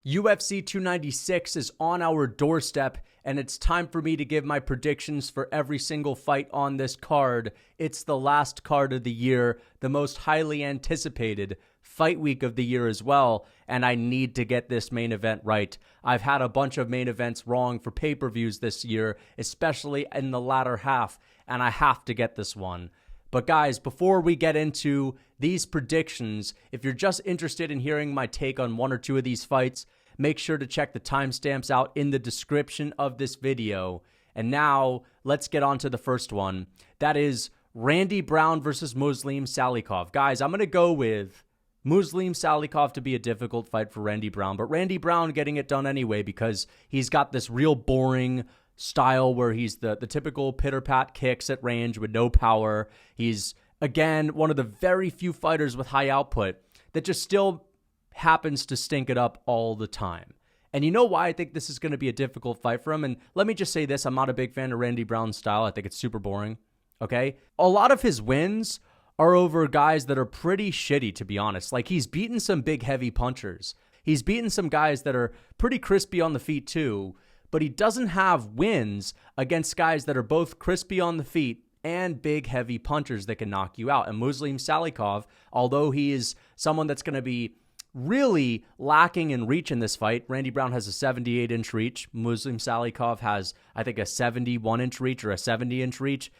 UFC 296 is on our doorstep, and it's time for me to give my predictions for every single fight on this card. It's the last card of the year, the most highly anticipated fight week of the year as well, and I need to get this main event right. I've had a bunch of main events wrong for pay-per-views this year, especially in the latter half, and I have to get this one. But guys, before we get into these predictions, if you're just interested in hearing my take on one or two of these fights, make sure to check the timestamps out in the description of this video. And now, let's get on to the first one. That is Randy Brown versus Muslim Salikhov. Guys, I'm going to go with Muslim Salikhov to be a difficult fight for Randy Brown, but Randy Brown getting it done anyway because he's got this real boring style where he's the typical pitter-pat kicks at range with no power. He's, again, one of the very few fighters with high output that just still happens to stink it up all the time. And you know why I think this is going to be a difficult fight for him? And let me just say this, I'm not a big fan of Randy Brown's style. I think it's super boring, okay? A lot of his wins are over guys that are pretty shitty, to be honest. Like, he's beaten some big, heavy punchers. He's beaten some guys that are pretty crispy on the feet, too. But he doesn't have wins against guys that are both crispy on the feet and big, heavy punchers that can knock you out. And Muslim Salikhov, although he is someone that's going to be really lacking in reach in this fight, Randy Brown has a 78-inch reach. Muslim Salikhov has, I think, a 71-inch reach or a 70-inch reach.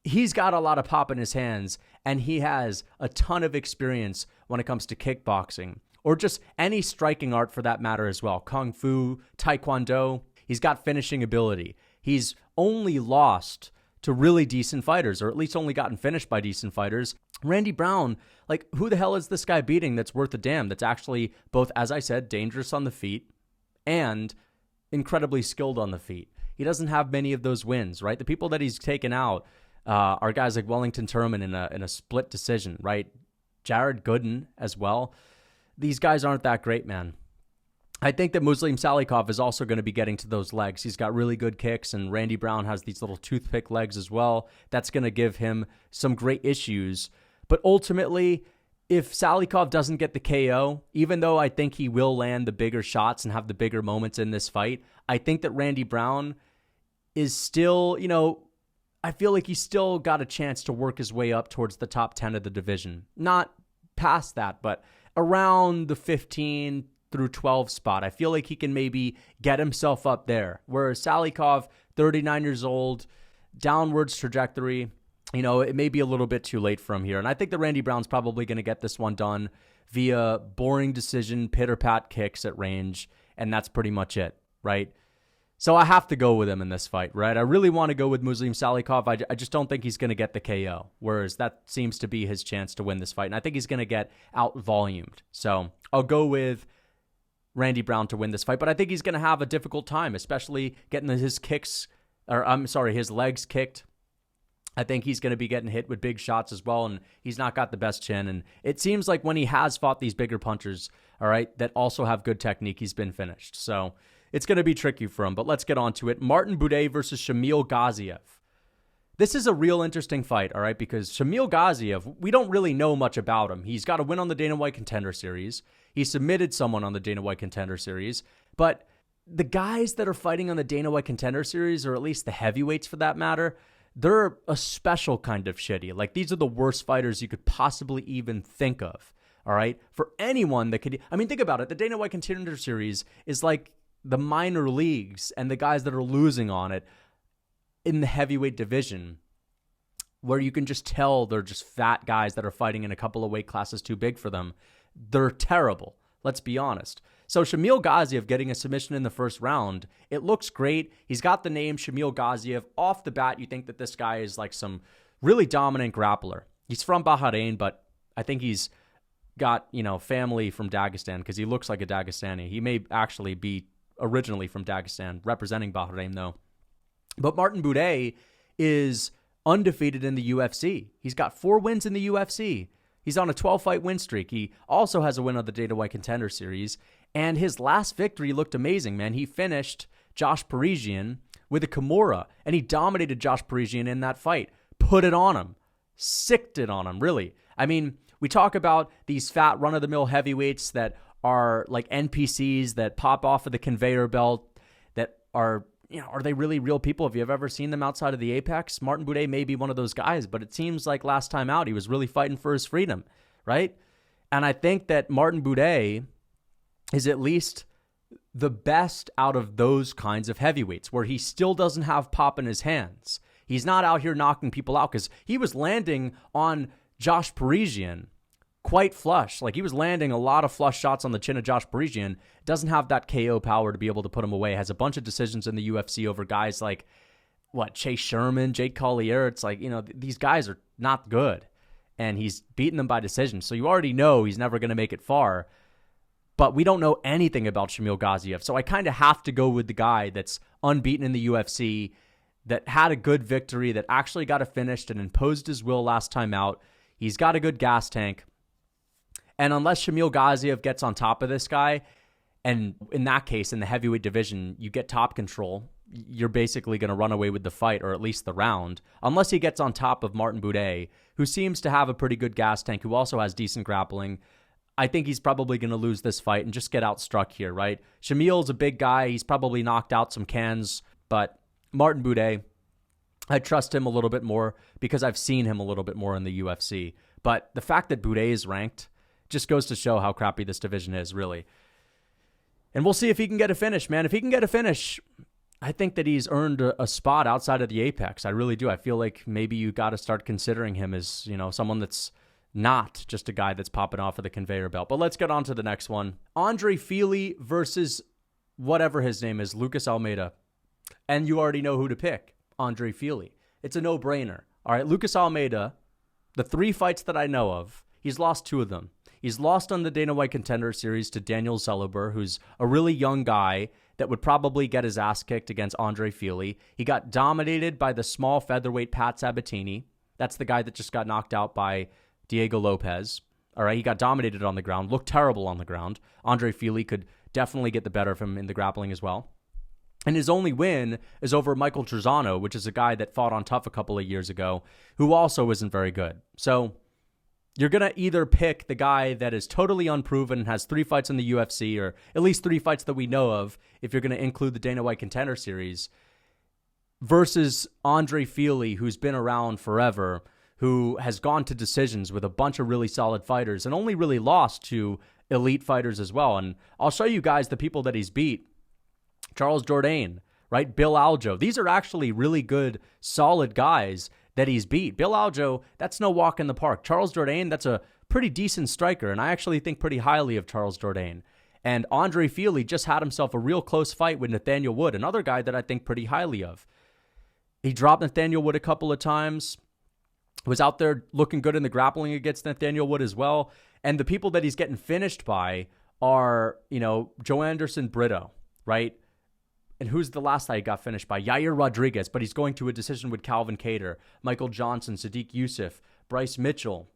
He's got a lot of pop in his hands, and he has a ton of experience when it comes to kickboxing, or just any striking art for that matter as well. Kung Fu, Taekwondo. He's got finishing ability. He's only lost to really decent fighters, or at least only gotten finished by decent fighters. Randy Brown, like, who the hell is this guy beating that's worth a damn? That's actually both, as I said, dangerous on the feet and incredibly skilled on the feet. He doesn't have many of those wins, right? The people that he's taken out are guys like Wellington Turman in a split decision, right? Jared Gooden as well. These guys aren't that great, man. I think that Muslim Salikhov is also going to be getting to those legs. He's got really good kicks, and Randy Brown has these little toothpick legs as well. That's going to give him some great issues. But ultimately, if Salikhov doesn't get the KO, even though I think he will land the bigger shots and have the bigger moments in this fight, I think that Randy Brown is still, I feel like he's still got a chance to work his way up towards the top 10 of the division. Not past that, but around the 15 through 12 spot. I feel like he can maybe get himself up there. Whereas Salikhov, 39 years old, downwards trajectory, it may be a little bit too late for him here. And I think that Randy Brown's probably going to get this one done via boring decision, pitter-pat kicks at range, and that's pretty much it, right? So I have to go with him in this fight, right? I really want to go with Muslim Salikhov. I just don't think he's going to get the KO, whereas that seems to be his chance to win this fight. And I think he's going to get out-volumed. So I'll go with Randy Brown to win this fight, but I think he's going to have a difficult time, especially getting his legs kicked. I think he's going to be getting hit with big shots as well, and he's not got the best chin. And it seems like when he has fought these bigger punchers, all right, that also have good technique, he's been finished. So it's going to be tricky for him, but let's get on to it. Martin Buday versus Shamil Gaziev. This is a real interesting fight, all right, because Shamil Gaziev, we don't really know much about him. He's got a win on the Dana White Contender Series. He submitted someone on the Dana White Contender Series, but the guys that are fighting on the Dana White Contender Series, or at least the heavyweights for that matter, they're a special kind of shitty. Like, these are the worst fighters you could possibly even think of, all right? For anyone that could, think about it. The Dana White Contender Series is like the minor leagues and the guys that are losing on it in the heavyweight division, where you can just tell they're just fat guys that are fighting in a couple of weight classes too big for them. They're terrible. Let's be honest. So Shamil Gaziev getting a submission in the first round, it looks great. He's got the name Shamil Gaziev. Off the bat, you think that this guy is like some really dominant grappler. He's from Bahrain, but I think he's got, family from Dagestan because he looks like a Dagestani. He may actually be originally from Dagestan, representing Bahrain though. But Martin Buday is undefeated in the UFC. He's got 4 wins in the UFC. He's on a 12-fight win streak. He also has a win on the Dana White Contender Series. And his last victory looked amazing, man. He finished Josh Parisian with a Kimura, and he dominated Josh Parisian in that fight. Put it on him. Sicked it on him, really. We talk about these fat run-of-the-mill heavyweights that are like NPCs that pop off of the conveyor belt that are, are they really real people? If you've ever seen them outside of the Apex, Martin Buday may be one of those guys, but it seems like last time out, he was really fighting for his freedom, right? And I think that Martin Buday is at least the best out of those kinds of heavyweights where he still doesn't have pop in his hands. He's not out here knocking people out because he was landing on Josh Parisian quite flush. Like he was landing a lot of flush shots on the chin of Josh Parisian. Doesn't have that KO power to be able to put him away. Has a bunch of decisions in the UFC over guys like, Chase Sherman, Jake Collier. It's like, these guys are not good. And he's beaten them by decision. So you already know he's never going to make it far. But we don't know anything about Shamil Gaziev. So I kind of have to go with the guy that's unbeaten in the UFC, that had a good victory, that actually got it finished and imposed his will last time out. He's got a good gas tank. And unless Shamil Gaziev gets on top of this guy, and in that case, in the heavyweight division, you get top control, you're basically going to run away with the fight, or at least the round, unless he gets on top of Martin Buday, who seems to have a pretty good gas tank, who also has decent grappling. I think he's probably going to lose this fight and just get outstruck here, right? Shamil's a big guy. He's probably knocked out some cans, but Martin Buday, I trust him a little bit more because I've seen him a little bit more in the UFC. But the fact that Buday is ranked just goes to show how crappy this division is, really. And we'll see if he can get a finish, man. If he can get a finish, I think that he's earned a spot outside of the Apex. I really do. I feel like maybe you got to start considering him as, someone that's not just a guy that's popping off of the conveyor belt. But let's get on to the next one. Andre Fili versus whatever his name is, Lucas Almeida. And you already know who to pick, Andre Fili. It's a no-brainer. All right, Lucas Almeida, the 3 fights that I know of, he's lost 2 of them. He's lost on the Dana White Contender Series to Daniel Zellweger, who's a really young guy that would probably get his ass kicked against Andre Fili. He got dominated by the small featherweight Pat Sabatini. That's the guy that just got knocked out by Diego Lopez. All right, he got dominated on the ground, looked terrible on the ground. Andre Fili could definitely get the better of him in the grappling as well. And his only win is over Michael Trezano, which is a guy that fought on Tough a couple of years ago, who also isn't very good. So you're going to either pick the guy that is totally unproven and has 3 fights in the UFC, or at least 3 fights that we know of, if you're going to include the Dana White Contender Series, versus Andre Fili, who's been around forever, who has gone to decisions with a bunch of really solid fighters and only really lost to elite fighters as well. And I'll show you guys the people that he's beat. Charles Jourdain, right? Bill Aljo. These are actually really good, solid guys that he's beat. Bill Aljo, that's no walk in the park. Charles Jourdain, that's a pretty decent striker, and I actually think pretty highly of Charles Jourdain. And Andre Fili just had himself a real close fight with Nathaniel Wood, another guy that I think pretty highly of. He dropped Nathaniel Wood a couple of times, was out there looking good in the grappling against Nathaniel Wood as well. And the people that he's getting finished by are, Joe Anderson Brito, right? And who's the last guy he got finished by? Yair Rodriguez, but he's going to a decision with Calvin Kattar, Michael Johnson, Sadiq Youssef, Bryce Mitchell.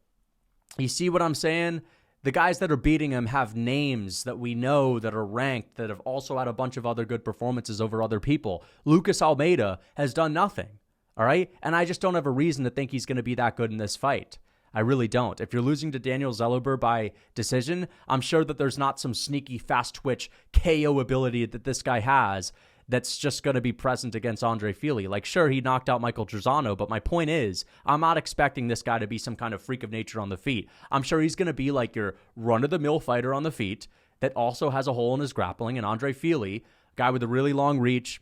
You see what I'm saying? The guys that are beating him have names that we know that are ranked, that have also had a bunch of other good performances over other people. Lucas Almeida has done nothing, all right? And I just don't have a reason to think he's going to be that good in this fight. I really don't. If you're losing to Daniel Zellweger by decision, I'm sure that there's not some sneaky fast twitch KO ability that this guy has that's just going to be present against Andre Fili. Like, sure, he knocked out Michael Trezano, but my point is, I'm not expecting this guy to be some kind of freak of nature on the feet. I'm sure he's going to be like your run-of-the-mill fighter on the feet that also has a hole in his grappling. And Andre Fili, a guy with a really long reach,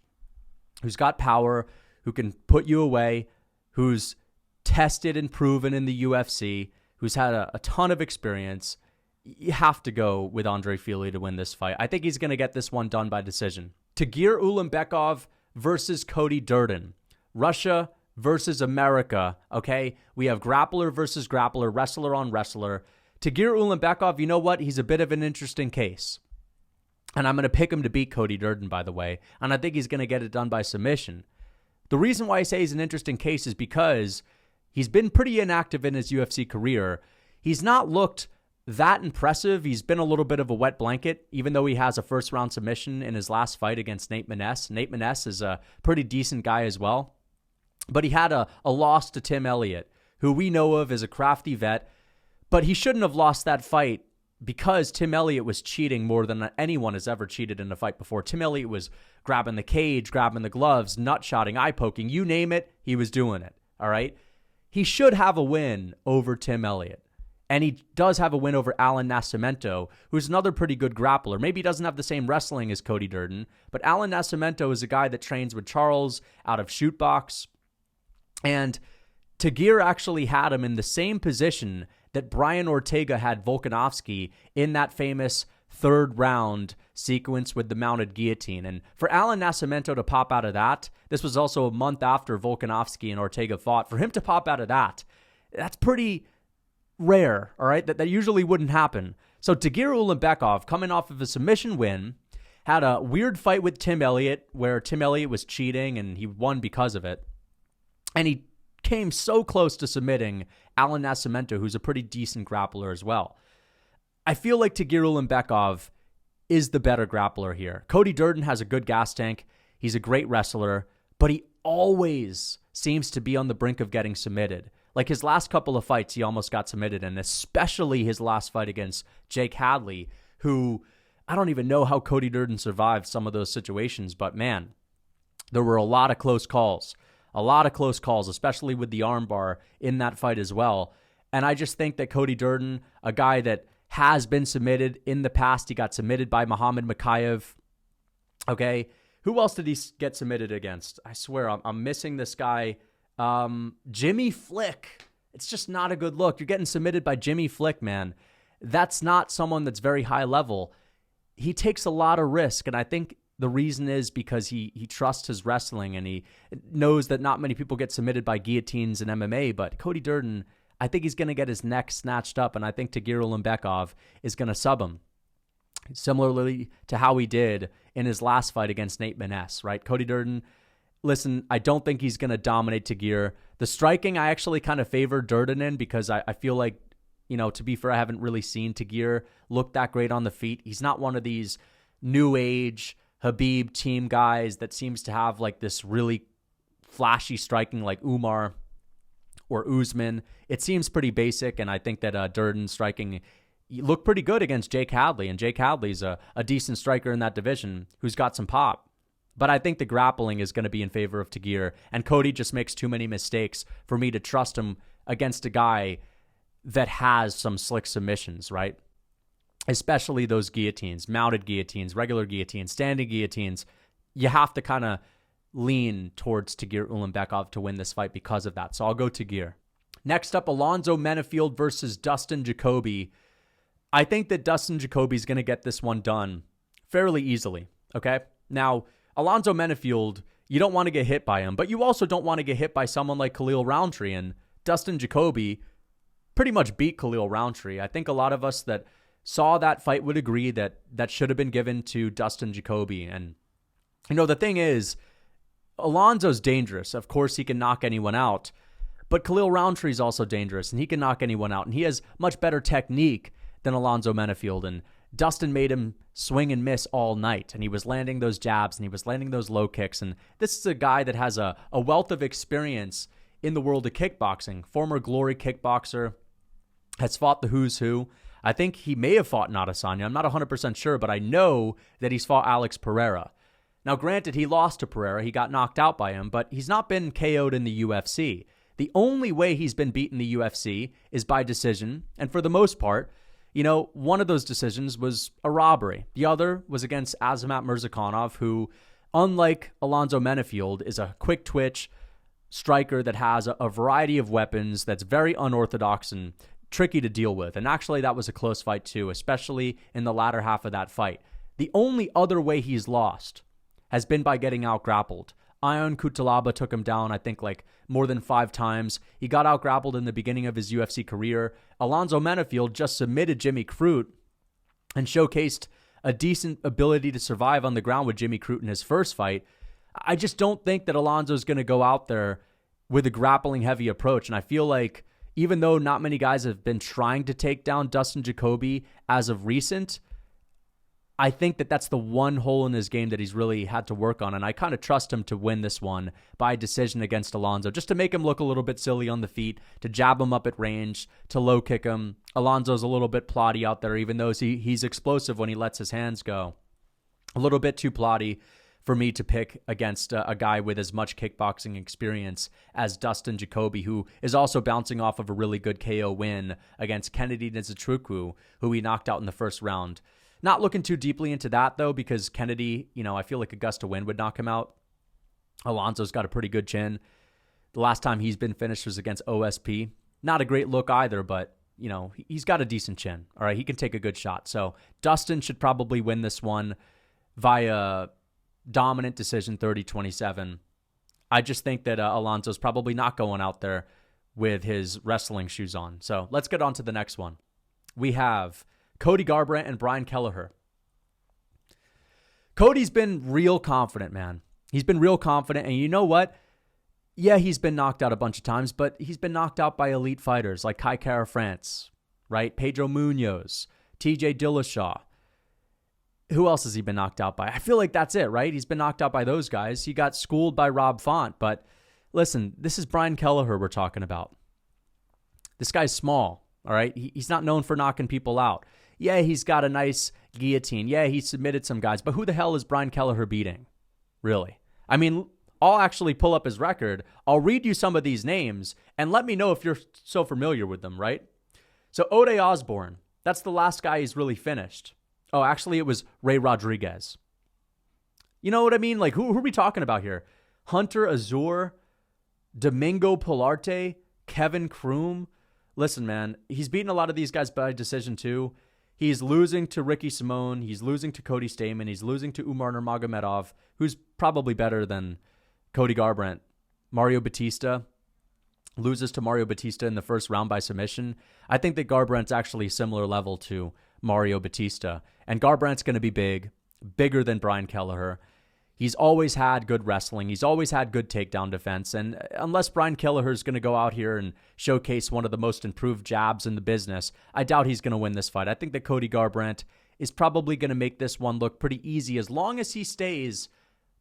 who's got power, who can put you away, who's tested and proven in the UFC, who's had a ton of experience. You have to go with Andre Fili to win this fight. I think he's going to get this one done by decision. Tagir Ulanbekov versus Cody Durden. Russia versus America, okay? We have grappler versus grappler, wrestler on wrestler. Tagir Ulanbekov, you know what? He's a bit of an interesting case. And I'm going to pick him to beat Cody Durden, by the way. And I think he's going to get it done by submission. The reason why I say he's an interesting case is because he's been pretty inactive in his UFC career. He's not looked that impressive. He's been a little bit of a wet blanket, even though he has a first-round submission in his last fight against Nate Maness. Nate Maness is a pretty decent guy as well. But he had a loss to Tim Elliott, who we know of as a crafty vet. But he shouldn't have lost that fight because Tim Elliott was cheating more than anyone has ever cheated in a fight before. Tim Elliott was grabbing the cage, grabbing the gloves, nut-shotting, eye-poking. You name it, he was doing it, all right? He should have a win over Tim Elliott. And he does have a win over Alan Nascimento, who's another pretty good grappler. Maybe he doesn't have the same wrestling as Cody Durden, but Alan Nascimento is a guy that trains with Charles out of Shootbox. And Tagir actually had him in the same position that Brian Ortega had Volkanovski in that famous third round sequence with the mounted guillotine. And for Alan Nascimento to pop out of that, this was also a month after Volkanovski and Ortega fought. For him to pop out of that, that's pretty rare, all right? That usually wouldn't happen. So Tagir Ulanbekov, coming off of a submission win, had a weird fight with Tim Elliott where Tim Elliott was cheating and he won because of it. And he came so close to submitting Alan Nascimento, who's a pretty decent grappler as well. I feel like Tagir Ulanbekov is the better grappler here. Cody Durden has a good gas tank. He's a great wrestler, but he always seems to be on the brink of getting submitted. Like his last couple of fights, he almost got submitted, and especially his last fight against Jake Hadley, who I don't even know how Cody Durden survived some of those situations, but man, there were a lot of close calls. A lot of close calls, especially with the armbar in that fight as well. And I just think that Cody Durden, a guy that has been submitted in the past, he got submitted by Muhammad Makayev. Okay, who else did he get submitted against? I swear, I'm missing this guy. Jimmy Flick. It's just not a good look. You're getting submitted by Jimmy Flick, man. That's not someone that's very high level. He takes a lot of risk, and I think the reason is because he trusts his wrestling and he knows that not many people get submitted by guillotines in MMA, but Cody Durden, I think he's going to get his neck snatched up, and I think Tagir Ulanbekov is going to sub him. Similarly to how he did in his last fight against Nate Maness, right? Cody Durden, listen, I don't think he's going to dominate Tagir. The striking, I actually kind of favor Durden in because I feel like, you know, to be fair, I haven't really seen Tagir look that great on the feet. He's not one of these new age Habib team guys that seems to have like this really flashy striking like Umar or Usman. It seems pretty basic, and I think that Durden's striking looked pretty good against Jake Hadley, and Jake Hadley's a decent striker in that division who's got some pop. But I think the grappling is going to be in favor of Tagir, and Cody just makes too many mistakes for me to trust him against a guy that has some slick submissions, right? Especially those guillotines, mounted guillotines, regular guillotines, standing guillotines. You have to kind of lean towards Tagir Ulanbekov to win this fight because of that. So I'll go Tagir. Next up, Alonzo Menifield versus Dustin Jacoby. I think that Dustin Jacoby is going to get this one done fairly easily, okay? Now, Alonzo Menifield, you don't want to get hit by him, but you also don't want to get hit by someone like Khalil Roundtree, and Dustin Jacoby pretty much beat Khalil Roundtree. I think a lot of us that saw that fight would agree that that should have been given to Dustin Jacoby. And, you know, the thing is, Alonzo's dangerous. Of course, he can knock anyone out. But Khalil Roundtree is also dangerous, and he can knock anyone out. And he has much better technique than Alonzo Menifield. And Dustin made him swing and miss all night. And he was landing those jabs, and he was landing those low kicks. And this is a guy that has a wealth of experience in the world of kickboxing. Former Glory kickboxer, has fought the who's who. I think he may have fought Adesanya. I'm not 100% sure, but I know that he's fought Alex Pereira. Now, granted, he lost to Pereira. He got knocked out by him, but he's not been KO'd in the UFC. The only way he's been beaten in the UFC is by decision, and for the most part, you know, one of those decisions was a robbery. The other was against Azamat Murzakanov, who, unlike Alonzo Menifield, is a quick twitch striker that has a variety of weapons that's very unorthodox and tricky to deal with. And actually, that was a close fight too, especially in the latter half of that fight. The only other way he's lost has been by getting out-grappled. Ion Kutalaba took him down, I think, like more than 5 times. He got out-grappled in the beginning of his UFC career. Alonzo Menifield just submitted Jimmy Crute and showcased a decent ability to survive on the ground with Jimmy Crute in his first fight. I just don't think that Alonzo's going to go out there with a grappling-heavy approach, and I feel like even though not many guys have been trying to take down Dustin Jacoby as of recent, I think that that's the one hole in his game that he's really had to work on, and I kind of trust him to win this one by decision against Alonzo, just to make him look a little bit silly on the feet, to jab him up at range, to low kick him. Alonzo's a little bit plotty out there, even though he's explosive when he lets his hands go. A little bit too plotty for me to pick against a guy with as much kickboxing experience as Dustin Jacoby, who is also bouncing off of a really good KO win against Kennedy Nzechukwu, who he knocked out in the first round. Not looking too deeply into that, though, because Kennedy, I feel like a gust of wind would knock him out. Alonzo's got a pretty good chin. The last time he's been finished was against OSP. Not a great look either, but, he's got a decent chin. All right, he can take a good shot. So Dustin should probably win this one via dominant decision, 30-27. I just think that Alonzo's probably not going out there with his wrestling shoes on. So let's get on to the next one. We have Cody Garbrandt and Brian Kelleher. Cody's been real confident, man. He's been real confident, and you know what? Yeah, he's been knocked out a bunch of times, but he's been knocked out by elite fighters like Kai Kara France, right? Pedro Munoz, TJ Dillashaw. Who else has he been knocked out by? I feel like that's it, right? He's been knocked out by those guys. He got schooled by Rob Font, but listen, this is Brian Kelleher we're talking about. This guy's small, all right? He's not known for knocking people out. Yeah, he's got a nice guillotine. Yeah, he submitted some guys, but who the hell is Brian Kelleher beating? Really? I mean, I'll actually pull up his record. I'll read you some of these names, and let me know if you're so familiar with them, right? So Ode Osborne, that's the last guy he's really finished. Oh, actually, it was Ray Rodriguez. You know what I mean? Like, who are we talking about here? Hunter Azur, Domingo Pilarte, Kevin Kroom. Listen, man, he's beaten a lot of these guys by decision too. He's losing to Ricky Simone. He's losing to Cody Stamann. He's losing to Umar Nurmagomedov, who's probably better than Cody Garbrandt. Mario Batista loses to Mario Batista in the first round by submission. I think that Garbrandt's actually similar level to Mario Batista. And Garbrandt's going to be bigger than Brian Kelleher. He's always had good wrestling. He's always had good takedown defense. And unless Brian Kelleher is going to go out here and showcase one of the most improved jabs in the business, I doubt he's going to win this fight. I think that Cody Garbrandt is probably going to make this one look pretty easy as long as he stays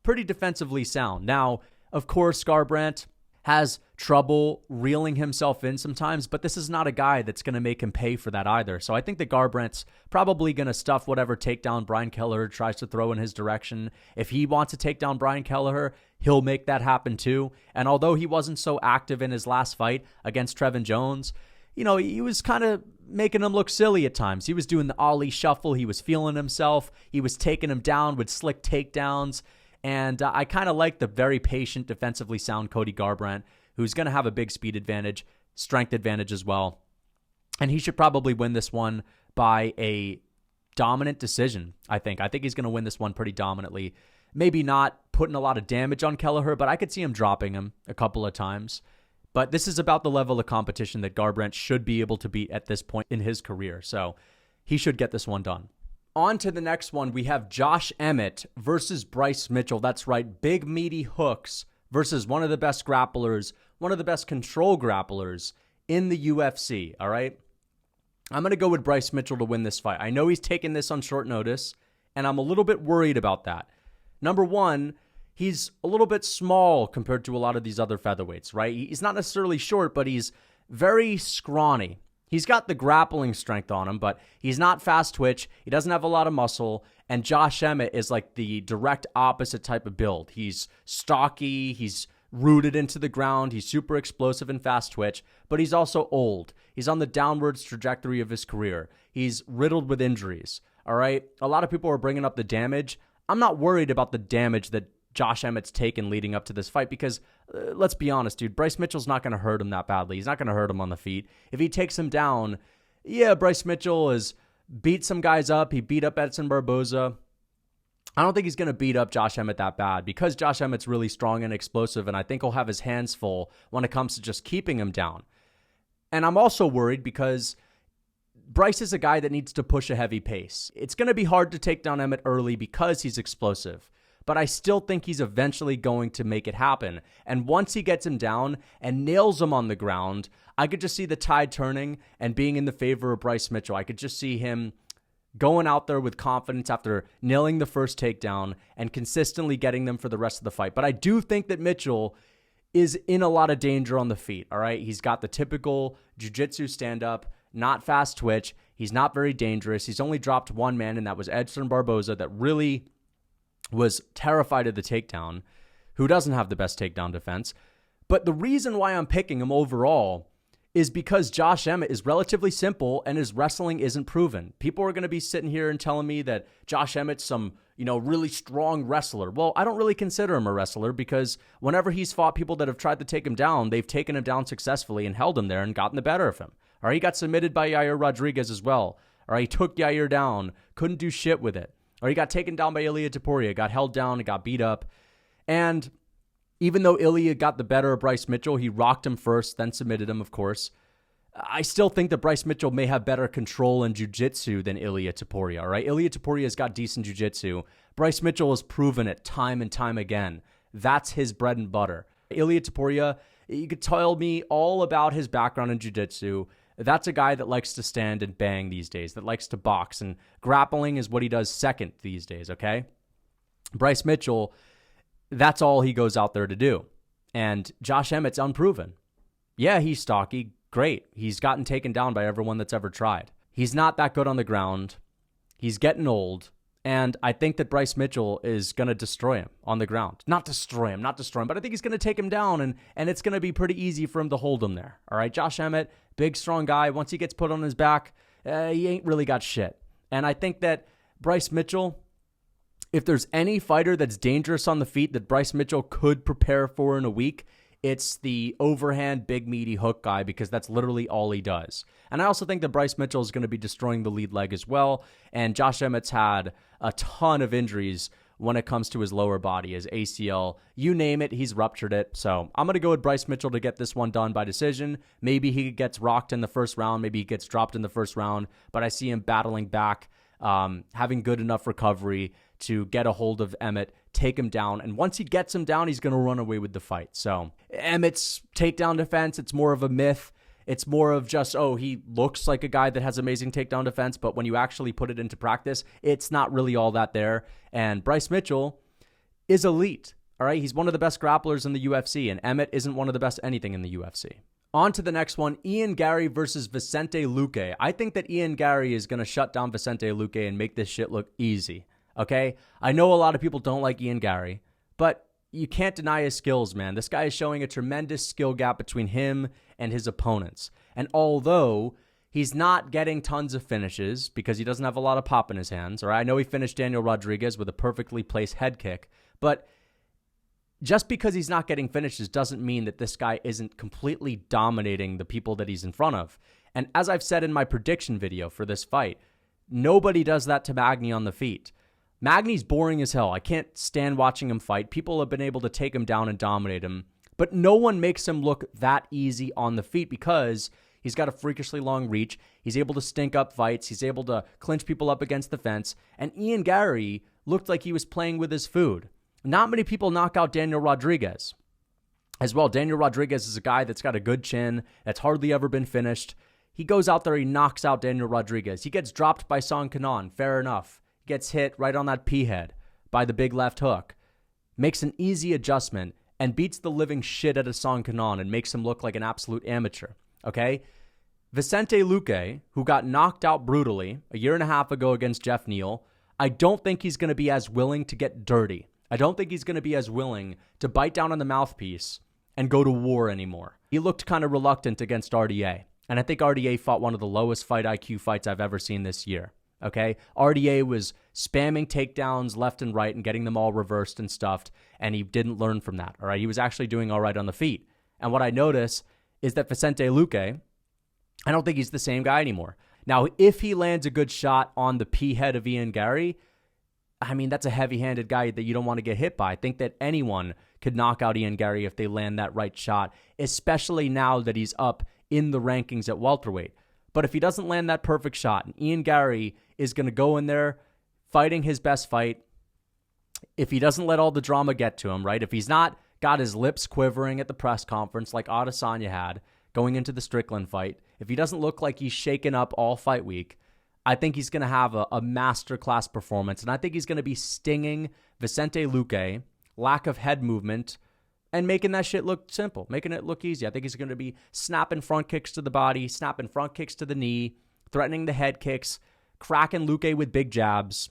pretty defensively sound. Now, of course, Garbrandt has trouble reeling himself in sometimes, but this is not a guy that's going to make him pay for that either. So I think that Garbrandt's probably going to stuff whatever takedown Brian Kelleher tries to throw in his direction. If he wants to take down Brian Kelleher, he'll make that happen too. And although he wasn't so active in his last fight against Trevin Jones, he was kind of making him look silly at times. He was doing the ollie shuffle. He was feeling himself. He was taking him down with slick takedowns. And I kind of like the very patient, defensively sound Cody Garbrandt, who's going to have a big speed advantage, strength advantage as well. And he should probably win this one by a dominant decision, I think. I think he's going to win this one pretty dominantly. Maybe not putting a lot of damage on Kelleher, but I could see him dropping him a couple of times. But this is about the level of competition that Garbrandt should be able to beat at this point in his career. So he should get this one done. On to the next one, we have Josh Emmett versus Bryce Mitchell. That's right, big meaty hooks versus one of the best grapplers, one of the best control grapplers in the UFC, all right? I'm going to go with Bryce Mitchell to win this fight. I know he's taking this on short notice, and I'm a little bit worried about that. Number one, he's a little bit small compared to a lot of these other featherweights, right? He's not necessarily short, but he's very scrawny. He's got the grappling strength on him, but he's not fast twitch. He doesn't have a lot of muscle. And Josh Emmett is like the direct opposite type of build. He's stocky. He's rooted into the ground. He's super explosive and fast twitch, but he's also old. He's on the downwards trajectory of his career. He's riddled with injuries. All right. A lot of people are bringing up the damage. I'm not worried about the damage that Josh Emmett's taken leading up to this fight because let's be honest, dude, Bryce Mitchell's not going to hurt him that badly. He's not going to hurt him on the feet. If he takes him down, yeah, Bryce Mitchell has beat some guys up. He beat up Edson Barboza. I don't think he's going to beat up Josh Emmett that bad because Josh Emmett's really strong and explosive, and I think he'll have his hands full when it comes to just keeping him down. And I'm also worried because Bryce is a guy that needs to push a heavy pace. It's going to be hard to take down Emmett early because he's explosive. But I still think he's eventually going to make it happen. And once he gets him down and nails him on the ground, I could just see the tide turning and being in the favor of Bryce Mitchell. I could just see him going out there with confidence after nailing the first takedown and consistently getting them for the rest of the fight. But I do think that Mitchell is in a lot of danger on the feet, all right? He's got the typical jiu-jitsu stand-up, not fast twitch. He's not very dangerous. He's only dropped one man, and that was Edson Barboza, that really was terrified of the takedown, who doesn't have the best takedown defense. But the reason why I'm picking him overall is because Josh Emmett is relatively simple and his wrestling isn't proven. People are going to be sitting here and telling me that Josh Emmett's some, really strong wrestler. Well, I don't really consider him a wrestler because whenever he's fought people that have tried to take him down, they've taken him down successfully and held him there and gotten the better of him. All right, he got submitted by Yair Rodriguez as well. All right, he took Yair down, couldn't do shit with it. Or he got taken down by Ilia Topuria, got held down and got beat up. And even though Ilia got the better of Bryce Mitchell, he rocked him first, then submitted him, of course. I still think that Bryce Mitchell may have better control in jiu-jitsu than Ilia Topuria, all right? Ilia Topuria's got decent jiu-jitsu. Bryce Mitchell has proven it time and time again. That's his bread and butter. Ilia Topuria, you could tell me all about his background in jiu-jitsu. That's a guy that likes to stand and bang these days, that likes to box, and grappling is what he does second these days, okay? Bryce Mitchell, that's all he goes out there to do. And Josh Emmett's unproven. Yeah, he's stocky. Great. He's gotten taken down by everyone that's ever tried. He's not that good on the ground. He's getting old. And I think that Bryce Mitchell is going to destroy him on the ground. Not destroy him, but I think he's going to take him down, and it's going to be pretty easy for him to hold him there. All right, Josh Emmett, big, strong guy. Once he gets put on his back, he ain't really got shit. And I think that Bryce Mitchell, if there's any fighter that's dangerous on the feet that Bryce Mitchell could prepare for in a week, it's the overhand, big, meaty hook guy, because that's literally all he does. And I also think that Bryce Mitchell is going to be destroying the lead leg as well. And Josh Emmett's had a ton of injuries when it comes to his lower body, his ACL. You name it, he's ruptured it. So I'm going to go with Bryce Mitchell to get this one done by decision. Maybe he gets rocked in the first round. Maybe he gets dropped in the first round. But I see him battling back, having good enough recovery to get a hold of Emmett, take him down. And once he gets him down, he's going to run away with the fight. So Emmett's takedown defense, it's more of a myth. It's more of just, he looks like a guy that has amazing takedown defense, but when you actually put it into practice, it's not really all that there. And Bryce Mitchell is elite, all right? He's one of the best grapplers in the UFC, and Emmett isn't one of the best anything in the UFC. On to the next one, Ian Garry versus Vicente Luque. I think that Ian Garry is going to shut down Vicente Luque and make this shit look easy, okay? I know a lot of people don't like Ian Garry, but you can't deny his skills, man. This guy is showing a tremendous skill gap between him and his opponents. And although he's not getting tons of finishes because he doesn't have a lot of pop in his hands, or I know he finished Daniel Rodriguez with a perfectly placed head kick, but just because he's not getting finishes doesn't mean that this guy isn't completely dominating the people that he's in front of. And as I've said in my prediction video for this fight, nobody does that to Magny on the feet. Magny's boring as hell. I can't stand watching him fight. People have been able to take him down and dominate him, but no one makes him look that easy on the feet because he's got a freakishly long reach. He's able to stink up fights. He's able to clinch people up against the fence. And Ian Garry looked like he was playing with his food. Not many people knock out Daniel Rodriguez as well. Daniel Rodriguez is a guy that's got a good chin, that's hardly ever been finished. He goes out there, he knocks out Daniel Rodriguez. He gets dropped by Song Kanon, fair enough. Gets hit right on that pea head by the big left hook. Makes an easy adjustment and beats the living shit out of Song Kanon and makes him look like an absolute amateur, okay? Vicente Luque, who got knocked out brutally a year and a half ago against Jeff Neal, I don't think he's going to be as willing to get dirty. I don't think he's going to be as willing to bite down on the mouthpiece and go to war anymore. He looked kind of reluctant against RDA, and I think RDA fought one of the lowest fight IQ fights I've ever seen this year. Okay, RDA was spamming takedowns left and right and getting them all reversed and stuffed, and he didn't learn from that, all right? He was actually doing all right on the feet. And what I notice is that Vicente Luque, I don't think he's the same guy anymore. Now, if he lands a good shot on the pea head of Ian Garry, I mean, that's a heavy-handed guy that you don't want to get hit by. I think that anyone could knock out Ian Garry if they land that right shot, especially now that he's up in the rankings at welterweight. But if he doesn't land that perfect shot, and Ian Garry is going to go in there fighting his best fight, if he doesn't let all the drama get to him, right? If he's not got his lips quivering at the press conference like Adesanya had going into the Strickland fight, if he doesn't look like he's shaken up all fight week, I think he's going to have a masterclass performance, and I think he's going to be stinging Vicente Luque, lack of head movement, and making that shit look simple, making it look easy. I think he's going to be snapping front kicks to the body, snapping front kicks to the knee, threatening the head kicks, cracking Luque with big jabs.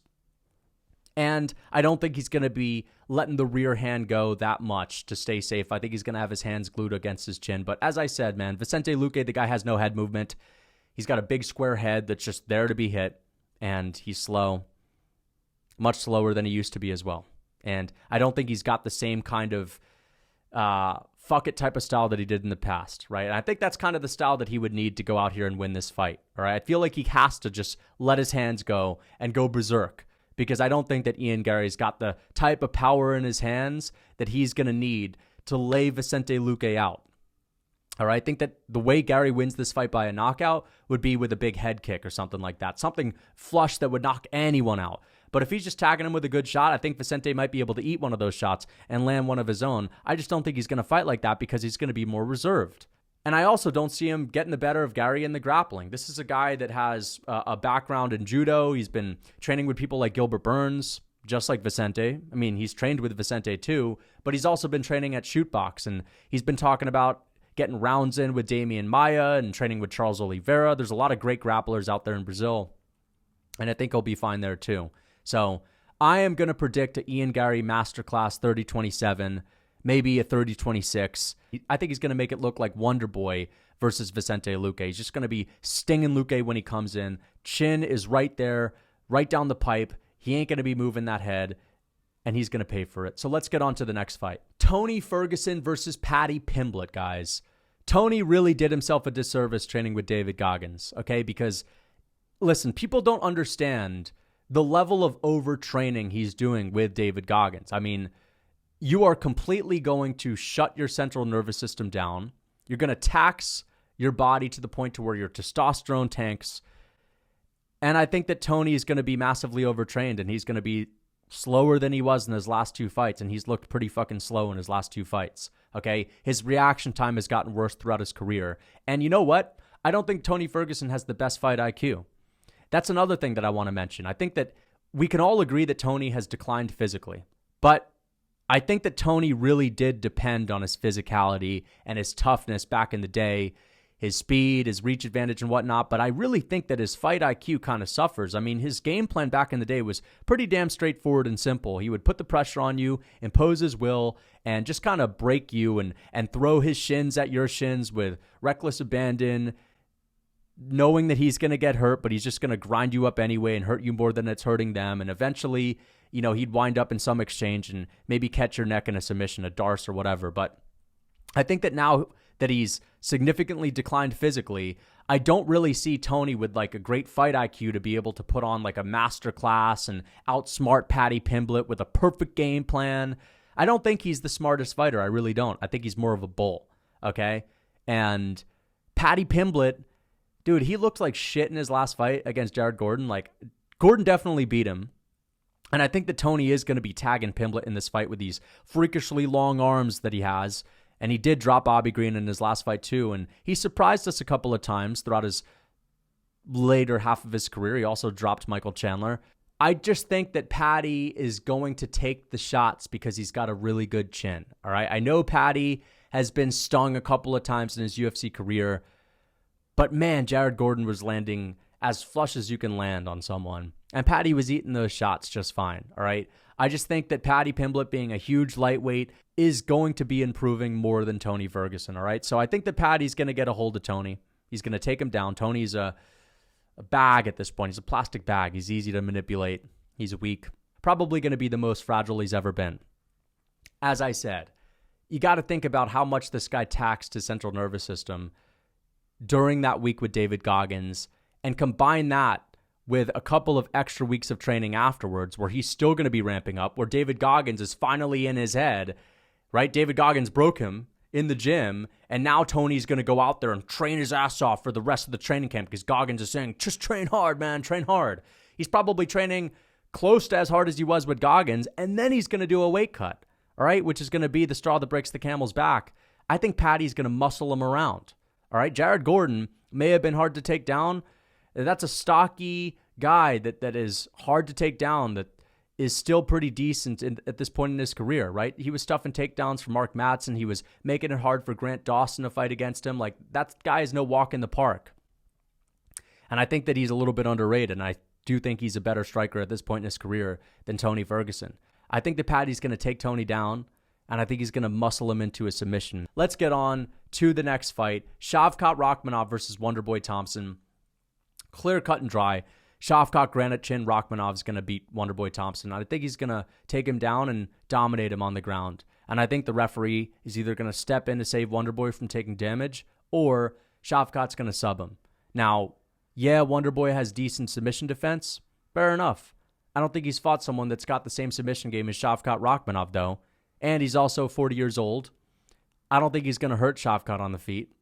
And I don't think he's going to be letting the rear hand go that much to stay safe. I think he's going to have his hands glued against his chin. But as I said, man, Vicente Luque, the guy has no head movement. He's got a big square head that's just there to be hit. And he's slow, much slower than he used to be as well. And I don't think he's got the same kind of fuck it type of style that he did in the past, right? And I think that's kind of the style that he would need to go out here and win this fight, all right? I feel like he has to just let his hands go and go berserk, because I don't think that Ian Garry's got the type of power in his hands that he's going to need to lay Vicente Luque out. All right, I think that the way Garry wins this fight by a knockout would be with a big head kick or something like that, something flush that would knock anyone out. But if he's just tagging him with a good shot, I think Vicente might be able to eat one of those shots and land one of his own. I just don't think he's going to fight like that because he's going to be more reserved. And I also don't see him getting the better of Garry in the grappling. This is a guy that has a background in judo. He's been training with people like Gilbert Burns, just like Vicente. I mean, he's trained with Vicente too, but he's also been training at Shootbox, and he's been talking about getting rounds in with Damian Maia and training with Charles Oliveira. There's a lot of great grapplers out there in Brazil, and I think he'll be fine there too. So I am going to predict a Ian Garry masterclass 30-27, maybe a 30-26. I think he's going to make it look like Wonderboy versus Vicente Luque. He's just going to be stinging Luque when he comes in. Chin is right there, right down the pipe. He ain't going to be moving that head, and he's going to pay for it. So let's get on to the next fight. Tony Ferguson versus Paddy Pimblett, guys. Tony really did himself a disservice training with David Goggins, okay? Because, listen, people don't understand the level of overtraining he's doing with David Goggins. I mean, you are completely going to shut your central nervous system down. You're going to tax your body to the point to where your testosterone tanks. And I think that Tony is going to be massively overtrained, and he's going to be slower than he was in his last two fights, and he's looked pretty fucking slow in his last two fights, okay? His reaction time has gotten worse throughout his career. And you know what? I don't think Tony Ferguson has the best fight IQ. That's another thing that I want to mention. I think that we can all agree that Tony has declined physically, but I think that Tony really did depend on his physicality and his toughness back in the day, his speed, his reach advantage and whatnot, but I really think that his fight IQ kind of suffers. I mean, his game plan back in the day was pretty damn straightforward and simple. He would put the pressure on you, impose his will, and just kind of break you and throw his shins at your shins with reckless abandon, knowing that he's going to get hurt, but he's just going to grind you up anyway and hurt you more than it's hurting them. And eventually, you know, he'd wind up in some exchange and maybe catch your neck in a submission, a darce or whatever. But I think that now that he's significantly declined physically, I don't really see Tony with like a great fight IQ to be able to put on like a master class and outsmart Paddy Pimblett with a perfect game plan. I don't think he's the smartest fighter. I really don't. I think he's more of a bull, okay? And Paddy Pimblett, dude, he looked like shit in his last fight against Jared Gordon. Like, Gordon definitely beat him. And I think that Tony is going to be tagging Pimblett in this fight with these freakishly long arms that he has. And he did drop Bobby Green in his last fight too. And he surprised us a couple of times throughout his later half of his career. He also dropped Michael Chandler. I just think that Paddy is going to take the shots because he's got a really good chin. All right. I know Paddy has been stung a couple of times in his UFC career, but man, Jared Gordon was landing as flush as you can land on someone. And Paddy was eating those shots just fine. All right. I just think that Paddy Pimblett, being a huge lightweight, is going to be improving more than Tony Ferguson, all right? So I think that Paddy's going to get a hold of Tony. He's going to take him down. Tony's a bag at this point. He's a plastic bag. He's easy to manipulate. He's weak. Probably going to be the most fragile he's ever been. As I said, you got to think about how much this guy taxed his central nervous system during that week with David Goggins, and combine that with a couple of extra weeks of training afterwards where he's still going to be ramping up, where David Goggins is finally in his head, right? David Goggins broke him in the gym, and now Tony's going to go out there and train his ass off for the rest of the training camp because Goggins is saying, just train hard, man, train hard. He's probably training close to as hard as he was with Goggins, and then he's going to do a weight cut, all right, which is going to be the straw that breaks the camel's back. I think Paddy's going to muscle him around, all right? Jared Gordon may have been hard to take down. That's a stocky, guy that is hard to take down, that is still pretty decent at this point in his career, right? He was stuffing takedowns for Mark Madsen. He was making it hard for Grant Dawson to fight against him. Like, that guy is no walk in the park. And I think that he's a little bit underrated, and I do think he's a better striker at this point in his career than Tony Ferguson. I think that Paddy's going to take Tony down, and I think he's going to muscle him into a submission. Let's get on to the next fight. Shavkat Rakhmonov versus Wonderboy Thompson. Clear cut and dry. Shavkat granite chin. Rakhmonov's going to beat Wonderboy Thompson. I think he's going to take him down and dominate him on the ground. And I think the referee is either going to step in to save Wonderboy from taking damage, or Shavkat's going to sub him. Now, yeah, Wonderboy has decent submission defense. Fair enough. I don't think he's fought someone that's got the same submission game as Shavkat Rakhmonov, though. And he's also 40 years old. I don't think he's going to hurt Shavkat on the feet.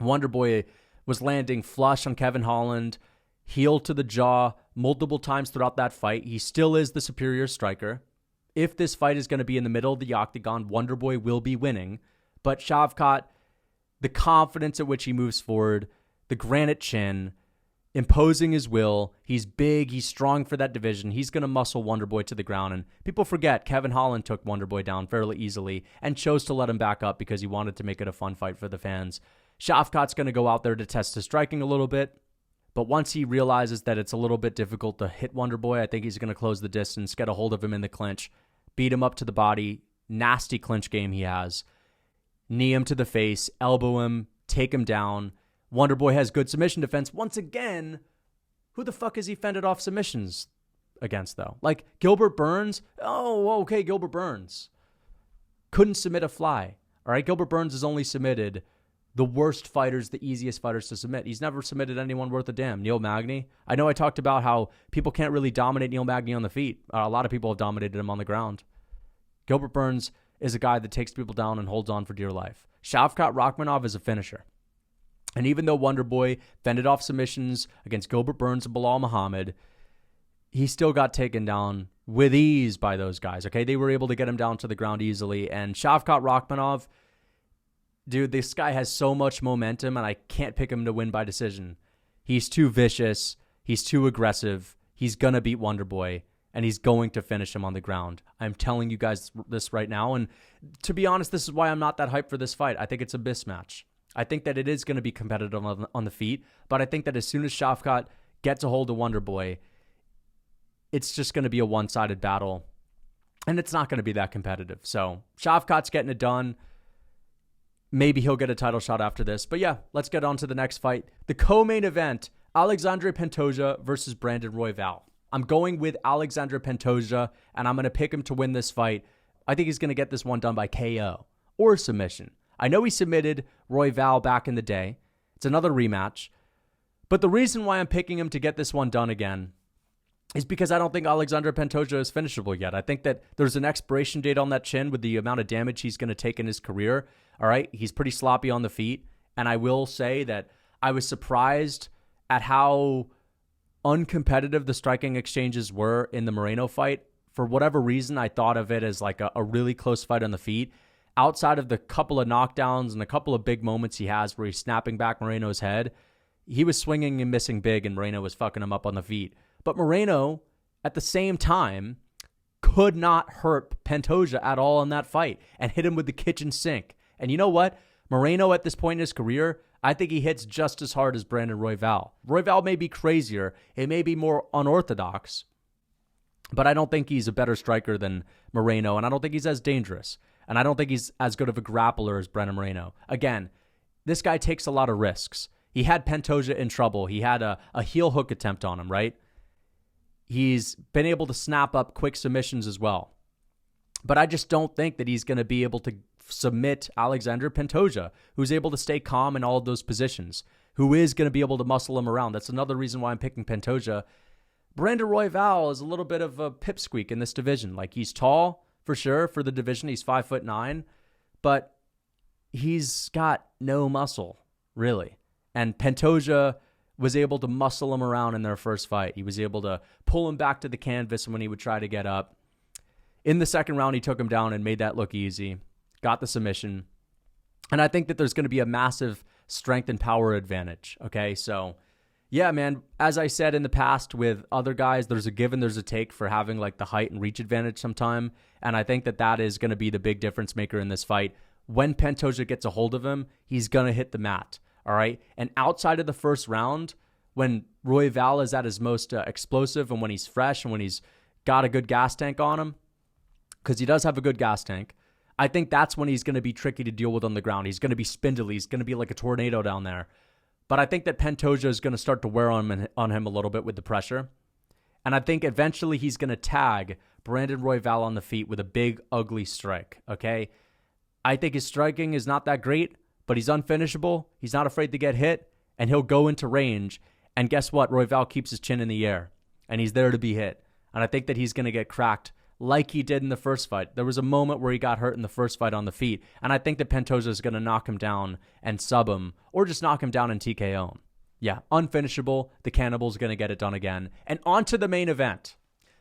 Wonderboy was landing flush on Kevin Holland, heel to the jaw multiple times throughout that fight. He still is the superior striker. If this fight is going to be in the middle of the octagon, Wonderboy will be winning. But Shavkat, the confidence at which he moves forward, the granite chin, imposing his will. He's big. He's strong for that division. He's going to muscle Wonderboy to the ground. And people forget Kevin Holland took Wonderboy down fairly easily and chose to let him back up because he wanted to make it a fun fight for the fans. Shavkat's going to go out there to test his striking a little bit. But once he realizes that it's a little bit difficult to hit Wonderboy, I think he's going to close the distance, get a hold of him in the clinch, beat him up to the body. Nasty clinch game he has. Knee him to the face, elbow him, take him down. Wonderboy has good submission defense. Once again, who the fuck has he fended off submissions against, though? Like, Gilbert Burns? Oh, okay, Gilbert Burns. Couldn't submit a fly. All right, Gilbert Burns has only submitted the worst fighters, the easiest fighters to submit. He's never submitted anyone worth a damn. Neil Magny. I know I talked about how people can't really dominate Neil Magny on the feet. A lot of people have dominated him on the ground. Gilbert Burns is a guy that takes people down and holds on for dear life. Shavkat Rakhmonov is a finisher. And even though Wonderboy fended off submissions against Gilbert Burns and Bilal Muhammad, he still got taken down with ease by those guys, okay? They were able to get him down to the ground easily. And Shavkat Rakhmonov, dude, this guy has so much momentum, and I can't pick him to win by decision. He's too vicious. He's too aggressive. He's going to beat Wonderboy, and he's going to finish him on the ground. I'm telling you guys this right now. And to be honest, this is why I'm not that hyped for this fight. I think it's a mismatch. I think that it is going to be competitive on the feet, but I think that as soon as Shavkat gets a hold of Wonderboy, it's just going to be a one-sided battle, and it's not going to be that competitive. So Shavkat's getting it done. Maybe he'll get a title shot after this. But yeah, let's get on to the next fight. The co-main event, Alexandre Pantoja versus Brandon Royval. I'm going with Alexandre Pantoja, and I'm going to pick him to win this fight. I think he's going to get this one done by KO or submission. I know he submitted Royval back in the day. It's another rematch. But the reason why I'm picking him to get this one done again is because I don't think Alexandre Pantoja is finishable yet. I think that there's an expiration date on that chin with the amount of damage he's going to take in his career. All right, he's pretty sloppy on the feet. And I will say that I was surprised at how uncompetitive the striking exchanges were in the Moreno fight. For whatever reason, I thought of it as like a really close fight on the feet. Outside of the couple of knockdowns and a couple of big moments he has where he's snapping back Moreno's head, he was swinging and missing big, and Moreno was fucking him up on the feet. But Moreno, at the same time, could not hurt Pantoja at all in that fight and hit him with the kitchen sink. And you know what? Moreno, at this point in his career, I think he hits just as hard as Brandon Royval. Royval may be crazier. It may be more unorthodox. But I don't think he's a better striker than Moreno, and I don't think he's as dangerous. And I don't think he's as good of a grappler as Brandon Moreno. Again, this guy takes a lot of risks. He had Pantoja in trouble. He had a heel hook attempt on him, right? He's been able to snap up quick submissions as well. But I just don't think that he's going to be able to submit Alexandre Pantoja, who's able to stay calm in all of those positions, who is going to be able to muscle him around. That's another reason why I'm picking Pantoja. Brandon Royval is a little bit of a pipsqueak in this division. Like, he's tall, for sure, for the division. He's 5'9", but he's got no muscle, really. And Pantoja was able to muscle him around in their first fight. He was able to pull him back to the canvas when he would try to get up. In the second round, he took him down and made that look easy. Got the submission. And I think that there's going to be a massive strength and power advantage, okay? So Yeah, man. As I said in the past with other guys, there's a give and there's a take for having like the height and reach advantage sometime. And I think that that is going to be the big difference maker in this fight. When Pantoja gets a hold of him, he's going to hit the mat. All right. And outside of the first round, when Royval is at his most explosive and when he's fresh and when he's got a good gas tank on him, because he does have a good gas tank, I think that's when he's going to be tricky to deal with on the ground. He's going to be spindly. He's going to be like a tornado down there. But I think that Pantoja is going to start to wear on him a little bit with the pressure. And I think eventually he's going to tag Brandon Royval on the feet with a big, ugly strike, okay? I think his striking is not that great, but he's unfinishable. He's not afraid to get hit, and he'll go into range. And guess what? Royval keeps his chin in the air, and he's there to be hit. And I think that he's going to get cracked like he did in the first fight. There was a moment where he got hurt in the first fight on the feet, and I think that Pantoja is going to knock him down and sub him, or just knock him down and TKO him. Yeah, unfinishable. The Cannibal's going to get it done again. And on to the main event.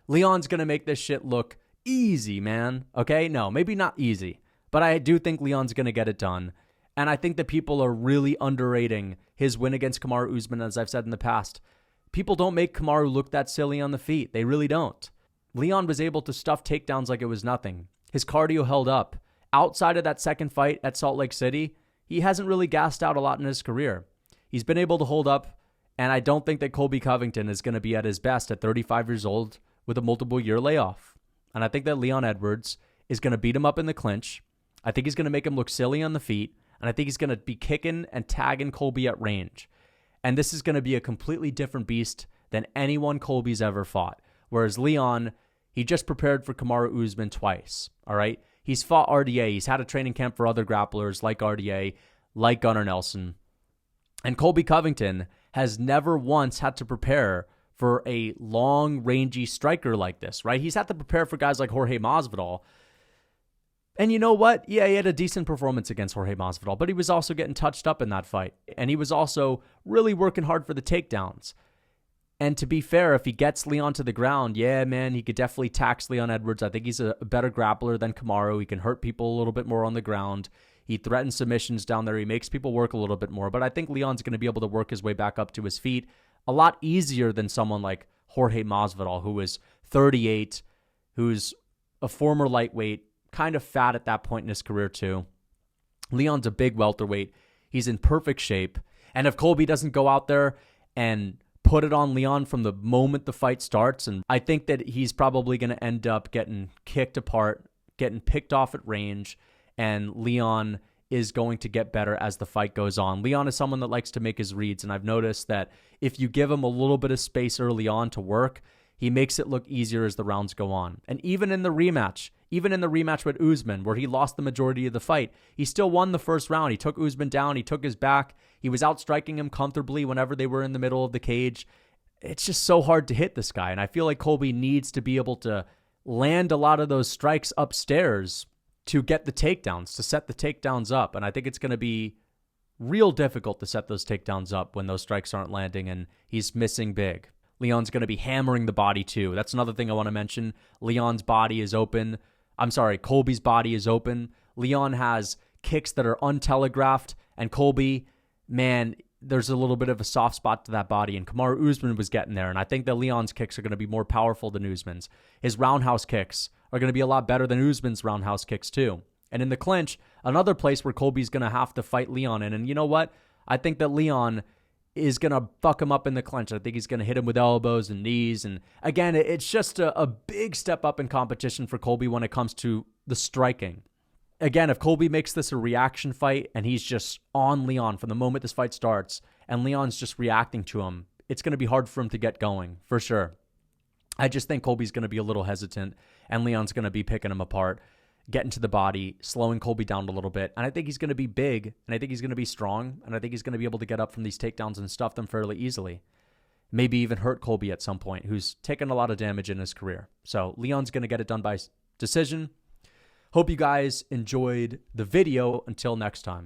Leon's going to make this shit look easy, man. Okay? No, maybe not easy, but I do think Leon's going to get it done. And I think that people are really underrating his win against Kamaru Usman, as I've said in the past. People don't make Kamaru look that silly on the feet. They really don't. Leon was able to stuff takedowns like it was nothing. His cardio held up. Outside of that second fight at Salt Lake City, he hasn't really gassed out a lot in his career. He's been able to hold up, and I don't think that Colby Covington is going to be at his best at 35 years old with a multiple-year layoff. And I think that Leon Edwards is going to beat him up in the clinch. I think he's going to make him look silly on the feet, and I think he's going to be kicking and tagging Colby at range. And this is going to be a completely different beast than anyone Colby's ever fought. Whereas Leon, he just prepared for Kamaru Usman twice, all right? He's fought RDA. He's had a training camp for other grapplers like RDA, like Gunnar Nelson. And Colby Covington has never once had to prepare for a long, rangy striker like this, right? He's had to prepare for guys like Jorge Masvidal. And you know what? Yeah, he had a decent performance against Jorge Masvidal, but he was also getting touched up in that fight. And he was also really working hard for the takedowns. And to be fair, if he gets Leon to the ground, yeah, man, he could definitely tax Leon Edwards. I think he's a better grappler than Kamaru. He can hurt people a little bit more on the ground. He threatens submissions down there. He makes people work a little bit more. But I think Leon's going to be able to work his way back up to his feet a lot easier than someone like Jorge Masvidal, who is 38, who's a former lightweight, kind of fat at that point in his career too. Leon's a big welterweight. He's in perfect shape. And if Colby doesn't go out there and put it on Leon from the moment the fight starts, and I think that he's probably going to end up getting kicked apart, getting picked off at range, and Leon is going to get better as the fight goes on. Leon is someone that likes to make his reads, and I've noticed that if you give him a little bit of space early on to work, he makes it look easier as the rounds go on. And even in the rematch with Usman, where he lost the majority of the fight, he still won the first round. He took Usman down. He took his back. He was outstriking him comfortably whenever they were in the middle of the cage. It's just so hard to hit this guy. And I feel like Colby needs to be able to land a lot of those strikes upstairs to get the takedowns, to set the takedowns up. And I think it's going to be real difficult to set those takedowns up when those strikes aren't landing and he's missing big. Leon's going to be hammering the body too. That's another thing I want to mention. Leon's body is open. Colby's body is open. Leon has kicks that are untelegraphed, and Colby, man, there's a little bit of a soft spot to that body, and Kamaru Usman was getting there, and I think that Leon's kicks are going to be more powerful than Usman's. His roundhouse kicks are going to be a lot better than Usman's roundhouse kicks too. And in the clinch, another place where Colby's going to have to fight Leon in, and you know what? I think that Leon is going to fuck him up in the clinch. I think he's going to hit him with elbows and knees. And again, it's just a big step up in competition for Colby when it comes to the striking. Again, if Colby makes this a reaction fight and he's just on Leon from the moment this fight starts and Leon's just reacting to him, it's going to be hard for him to get going, for sure. I just think Colby's going to be a little hesitant and Leon's going to be picking him apart, getting to the body, slowing Colby down a little bit. And I think he's going to be big, and I think he's going to be strong, and I think he's going to be able to get up from these takedowns and stuff them fairly easily. Maybe even hurt Colby at some point, who's taken a lot of damage in his career. So Leon's going to get it done by decision. Hope you guys enjoyed the video. Until next time.